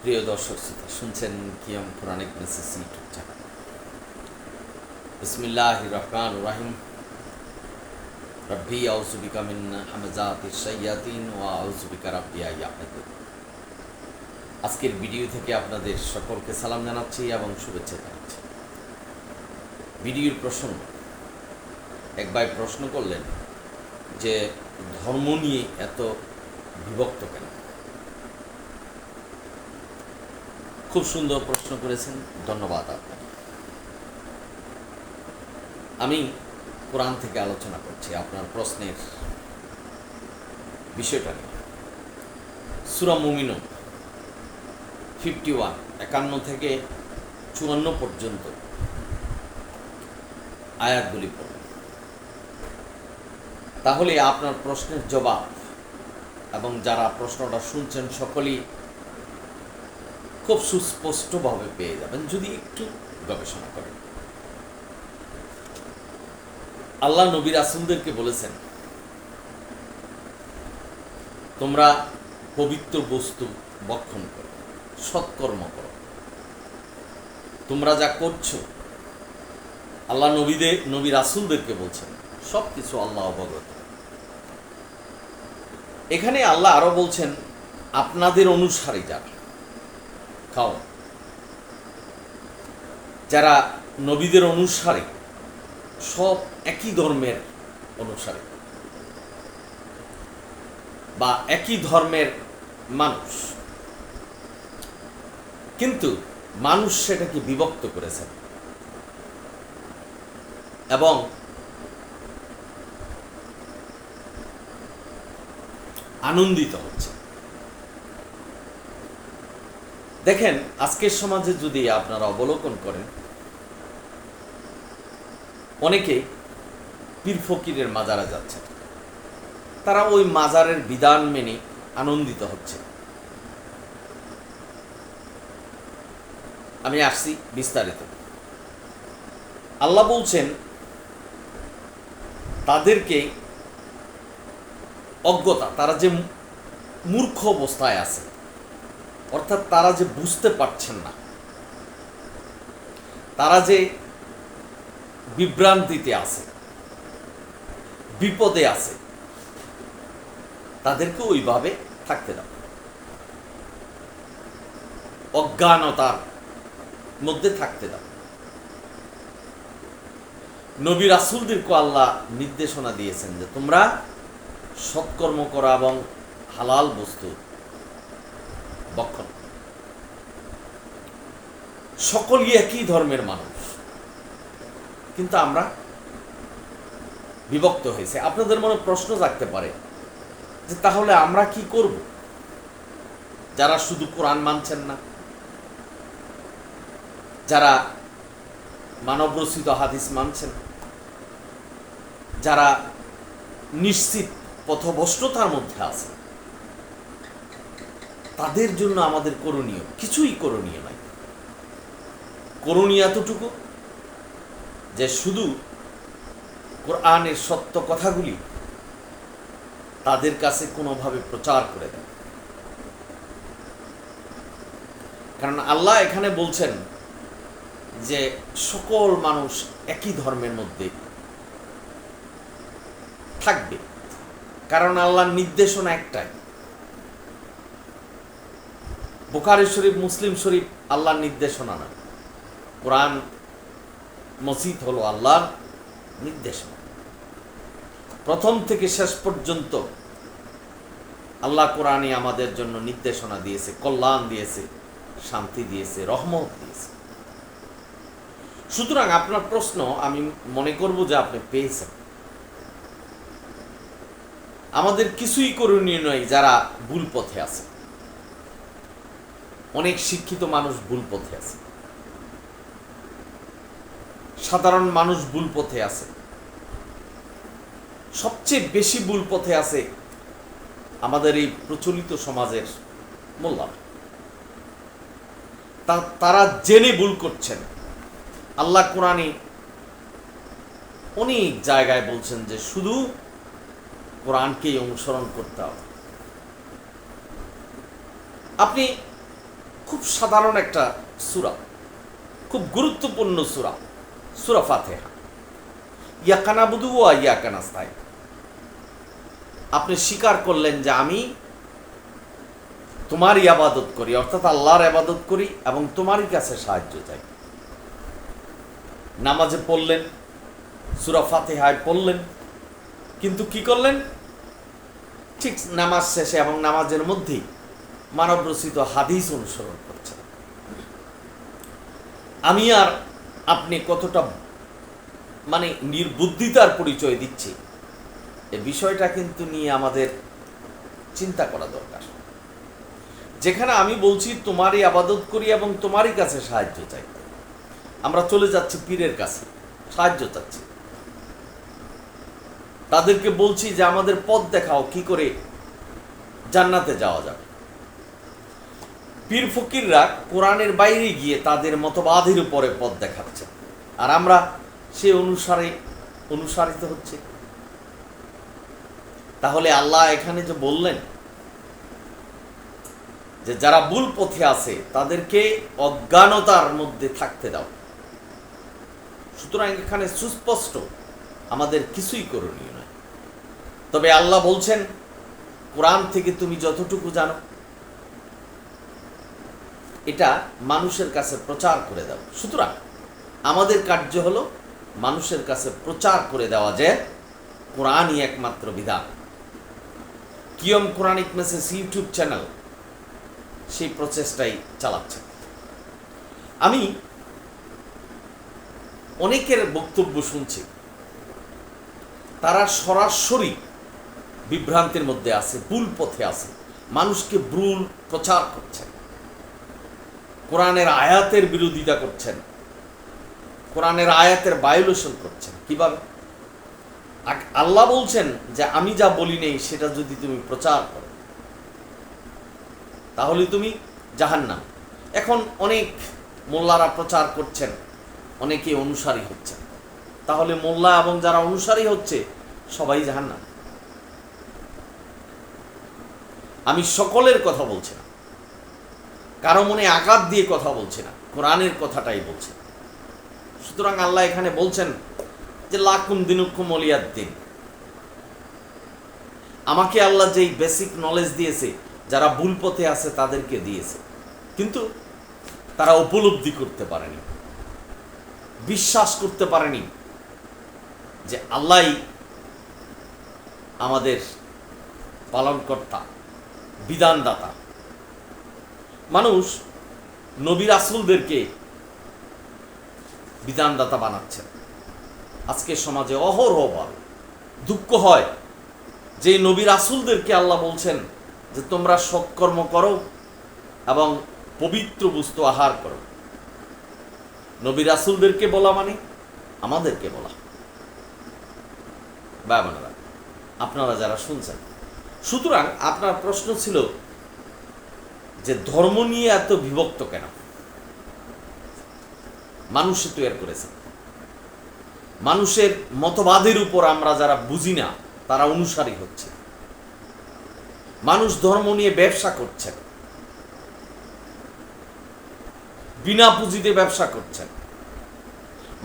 প্রিয় দর্শক শ্রোতা, শুনছেন কিয়ম কোরআনিক মেসেজ ইউটিউব চ্যানেল। বিসমিল্লাহির রহমানির রহিম। রব্বি আউযু বিকা মিন হামাযাতিশ শায়াতিন ওয়া আউযু বিকা রাব্বি আন ইয়াহদুরুন। আজকের ভিডিও থেকে আপনাদের সকলকে সালাম জানাচ্ছি এবং শুভেচ্ছা জানাচ্ছি। ভিডিওর প্রসঙ্গ, এক ভাই প্রশ্ন করলেন যে ধর্ম নিয়ে এত বিভক্ত কেন। খুব সুন্দর প্রশ্ন করেছেন, ধন্যবাদ আপনাকে। আমি কোরআন থেকে আলোচনা করছি আপনার প্রশ্নের বিষয়টা নিয়ে। সূরা মুমিনুন 51 51 থেকে 54 পর্যন্ত আয়াতগুলি পড়ুন, তাহলে আপনার প্রশ্নের জবাব এবং যারা প্রশ্নটা শুনছেন সকলেই খুব সুস্পষ্টভাবে পেয়ে যাবেন যদি একটু গবেষণা করেন। আল্লাহ নবী রাসূলদেরকে বলেছেন, তোমরা পবিত্র বস্তু ভক্ষণ করো, সৎকর্ম করো। তোমরা যা করছো, আল্লাহ নবী রাসূলদেরকে বলছেন, সব কিছু আল্লাহ অবগত। এখানে আল্লাহ আরো বলছেন, আপনাদের অনুসারী যারা খাও, যারা নবীদের অনুসারী, সব একই ধর্মের অনুসারী বা একই ধর্মের মানুষ, কিন্তু মানুষ সেটাকে বিভক্ত করেছেন এবং আনন্দিত হচ্ছে। দেখেন, আজকের সমাজে যদি আপনারা অবলোকন করেন, অনেকে পীর ফকিরের মাজারে যাচ্ছে, তারা ওই মাজারের বিধান মেনে আনন্দিত হচ্ছে। আমি আসছি বিস্তারিত। আল্লাহ বলছেন, তাদেরকে অজ্ঞতা, তারা যে মূর্খ অবস্থায় আছে, অর্থাৎ তারা যে বুঝতে পারছেন না, তারা যে বিভ্রান্তিতে আছে, বিপদে আছে, তাদেরকে ওইভাবে থাকতে দাও, অজ্ঞানতার মধ্যে থাকতে দাও। নবী রাসূলদেরকে আল্লাহ নির্দেশনা দিয়েছেন যে তোমরা সৎকর্ম করো এবং হালাল বস্তু ভক্ষণ। সকলেই একই ধর্মের মানুষ, কিন্তু আমরা বিভক্ত হয়েছে। আপনাদের মনে প্রশ্ন জাগতে পারে যে তাহলে আমরা কি করব, যারা শুধু কোরআন মানছেন না, যারা মানবরচিত হাদিস মানছেন, যারা নিশ্চিত পথভ্রষ্টতার মধ্যে আছে, তাদের জন্য আমাদের করণীয় কিছুই করণীয় নাই। করণীয় এতটুকু যে শুধু কোরআনের সত্য কথাগুলি তাদের কাছে কোনোভাবে প্রচার করে দেয়। কারণ আল্লাহ এখানে বলছেন যে সকল মানুষ একই ধর্মের মধ্যে থাকবে, কারণ আল্লাহর নির্দেশনা একটাই। বুখারী শরীফ, মুসলিম শরীফ আল্লাহর নির্দেশনা না, কোরআন মসজিদ হলো আল্লাহর নির্দেশনা। প্রথম থেকে শেষ পর্যন্ত আল্লাহ কোরআনে আমাদের জন্য নির্দেশনা দিয়েছে, কল্যাণ দিয়েছে, শান্তি দিয়েছে, রহমত দিয়েছে। সুতরাং আপনার প্রশ্ন আমি মনে করব যে আপনি পেয়েছেন। আমাদের কিছুই করণীয় নয় যারা ভুল পথে আছে। অনেক শিক্ষিত মানুষ ভুল পথে আছে, সাধারণ মানুষ ভুল পথে আছে, সবচেয়ে বেশি ভুল পথে আছে আমাদের এই প্রচলিত সমাজের মোল্লা। তারা জেনে ভুল করছেন। আল্লাহ কোরআনে অনেক জায়গায় বলছেন যে শুধু কোরআনকেই অনুসরণ করতে হবে। আপনি খুব সাধারণ একটা সূরা, খুব গুরুত্বপূর্ণ সূরা, সূরা ফাতিহা। ইয়াকা নাবুদু ওয়া ইয়াকা নাস্তাইন। আপনি স্বীকার করলেন যে আমি তোমারই ইবাদত করি, অর্থাৎ আল্লাহর ইবাদত করি এবং তোমারই কাছে সাহায্য চাই। নামাজে পড়লেন, সূরা ফাতিহায় পড়লেন, কিন্তু কি করলেন? ঠিক নামাজ শেষে এবং নামাজের মধ্যেই মানবরচিত হাদিস অনুসরণ করছেন। আমি আর আপনি কতটা নির্বুদ্ধিতার পরিচয় দিচ্ছি, এই বিষয়টা কিন্তু নিয়ে আমাদের চিন্তা করা দরকার। যেখানে আমি বলছি তোমারই আবাদত করি এবং তোমারই কাছে সাহায্য চাই, আমরা চলে যাচ্ছি পীরের কাছে, সাহায্য চাচ্ছি, তাদেরকে বলছি যে আমাদের পথ দেখাও, কি করে জান্নাতে যাওয়া যাবে। পীর ফকিররা কোরআনের বাইরে গিয়ে তাদের মতবাদের উপরে পথ দেখাচ্ছে, আর আমরা সে অনুসারিত হচ্ছে। তাহলে আল্লাহ এখানে যে বললেন যে যারা ভুল পথে আছে তাদেরকে অজ্ঞানতার মধ্যে থাকতে দাও, সুতরাং এখানে সুস্পষ্ট আমাদের কিছুই করণীয় নয়। তবে আল্লাহ বলছেন কোরআন থেকে তুমি যতটুকু জানো এটা মানুষের কাছে প্রচার করে দাও। সুতরাং আমাদের কার্য হলো মানুষের কাছে প্রচার করে দেওয়া যে কোরআনই একমাত্র বিধান। কিয়ম কোরআনিক মেসেজ ইউটিউব চ্যানেল সেই প্রচেষ্টাই চালাচ্ছে। আমি অনেকের বক্তব্য শুনছি, তারা সরাসরি বিভ্রান্তির মধ্যে আছে, ভুল পথে আছে, মানুষকে ভুল প্রচার করছেন, কোরআনের আয়াতের বিরোধিতা করছেন, কোরআনের আয়াতের ভায়োলেশন করছেন। কিভাবে? আল্লাহ বলছেন যে আমি যা বলি নেই সেটা যদি তুমি প্রচার করো তাহলে তুমি জাহান্নাম। এখন অনেক মোল্লারা প্রচার করছেন, অনেকে অনুসারী হচ্ছেন, তাহলে মোল্লা এবং যারা অনুসারী হচ্ছে সবাই জাহান্নাম। আমি সকলের কথা বলছি না, কারো মনে আঘাত দিয়ে কথা বলছি না, কোরআনের কথাটাই বলছি। সুতরাং আল্লাহ এখানে বলছেন যে লাকুম দিনুকুম ওলিয়াদ দিন। আমাকে আল্লাহ যেই বেসিক নলেজ দিয়েছে, যারা ভুল পথে আছে তাদেরকে দিয়েছে, কিন্তু তারা উপলব্ধি করতে পারেনি, বিশ্বাস করতে পারেনি যে আল্লাহই আমাদের পালনকর্তা, বিধানদাতা। মানুষ নবী রাসূলদেরকে বিধানদাতা বানাচ্ছেন। আজকে সমাজে অহরহ দুঃখ হয় যে নবী রাসূলদেরকে আল্লাহ বলছেন যে তোমরা সৎকর্ম করো এবং পবিত্র বস্তু আহার করো। নবী রাসূলদেরকে বলা মানে আমাদেরকে বলা। বাবানারা, আপনারা যারা শুনছেন, সুতরাং আপনার প্রশ্ন ছিল যে ধর্ম নিয়ে এত বিভক্ত কেন? মানুষে তৈরি করেছে, মানুষের মতবাদের উপর আমরা যারা বুঝি না তারা অনুসারী হচ্ছে। মানুষ ধর্ম নিয়ে ব্যবসা করছেন, বিনা পুঁজিতে ব্যবসা করছেন,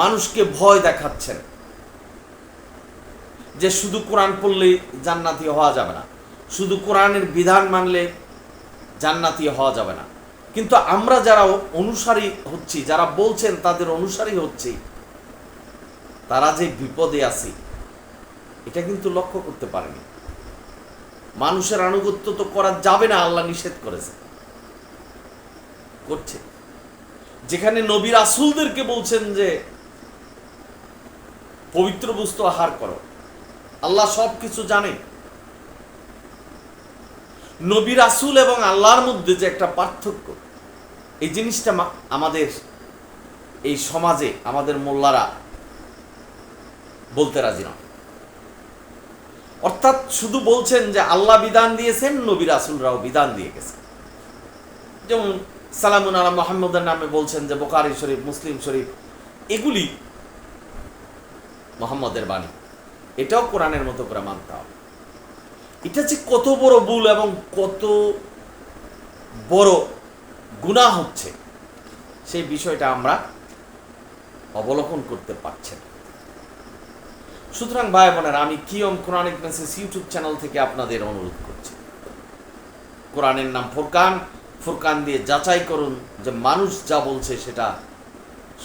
মানুষকে ভয় দেখাচ্ছেন যে শুধু কোরআন পড়লে জান্নাতি হওয়া যাবে না, শুধু কোরআনের বিধান মানলে জান্নাতি হওয়া যাবে না। কিন্তু আমরা যারা অনুসারী হচ্ছি, যারা বলছেন তাদের অনুসারী হচ্ছি, তারা যে বিপদে আছে এটা কিন্তু লক্ষ্য করতে পারেনি। মানুষের আনুগত্য তো করা যাবে না, আল্লাহ নিষেধ করেছে, করছে। যেখানে নবী রাসূলদেরকে বলছেন যে পবিত্র বস্তু আহার করো, আল্লাহ সব কিছু জানে। নবী রাসূল এবং আল্লাহর মধ্যে যে একটা পার্থক্য, এই জিনিসটা আমাদের এই সমাজে আমাদের মোল্লারা বলতে রাজি না। অর্থাৎ শুধু বলছেন যে আল্লাহ বিধান দিয়েছেন, নবী রাসূলরাও বিধান দিয়ে গেছে। যেমন সালামুন আলা মুহাম্মাদের নামে বলছেন যে বুখারী শরীফ, মুসলিম শরীফ, এগুলি মুহাম্মাদের বাণী, এটাও কোরআনের মতো করে মানতে হবে। এটা যে কত বড় ভুল এবং কত বড় গুনাহ হচ্ছে, সেই বিষয়টা আমরা অবলোকন করতে পারছি না। সুতরাং ভাই বোনেরা, আমি কিয়ম কোরআনিক মেসেজ ইউটিউব চ্যানেল থেকে আপনাদের অনুরোধ করছি, কোরআনের নাম ফুরকান, ফুরকান দিয়ে যাচাই করুন যে মানুষ যা বলছে সেটা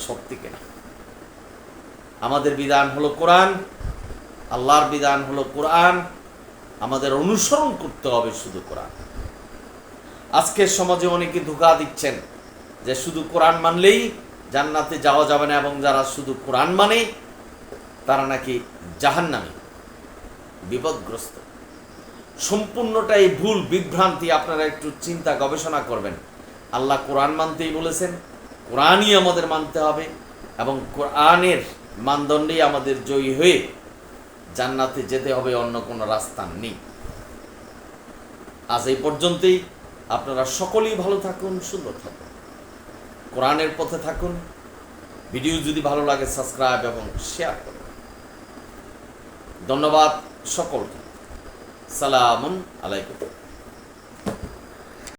সত্যি কিনা। আমাদের বিধান হলো কোরআন, আল্লাহর বিধান হলো কোরআন, আমাদের অনুসরণ করতে হবে শুধু কোরআন। আজকের সমাজে অনেকে ধোঁকা দিচ্ছেন যে শুধু কোরআন মানলেই জান্নাতে যাওয়া যাবে না, এবং যারা শুধু কোরআন মানে তারা নাকি জাহান্নামী, বিপদগ্রস্ত। সম্পূর্ণটাই ভুল, বিভ্রান্তি। আপনারা একটু চিন্তা গবেষণা করবেন। আল্লাহ কোরআন মানতেই বলেছেন, কোরআনই আমাদের মানতে হবে, এবং কোরআনের মানদণ্ডেই আমাদের জয়ী হয়ে জান্নাতে যেতে হবে, অন্য কোনো রাস্তা নেই। আজ এই পর্যন্তই। আপনারা সকলেই ভালো থাকুন, সুন্দর থাকুন, কোরআনের পথে থাকুন। ভিডিও যদি ভালো লাগে সাবস্ক্রাইব এবং শেয়ার করুন। ধন্যবাদ সকলকে। সালামুন আলাইকুম।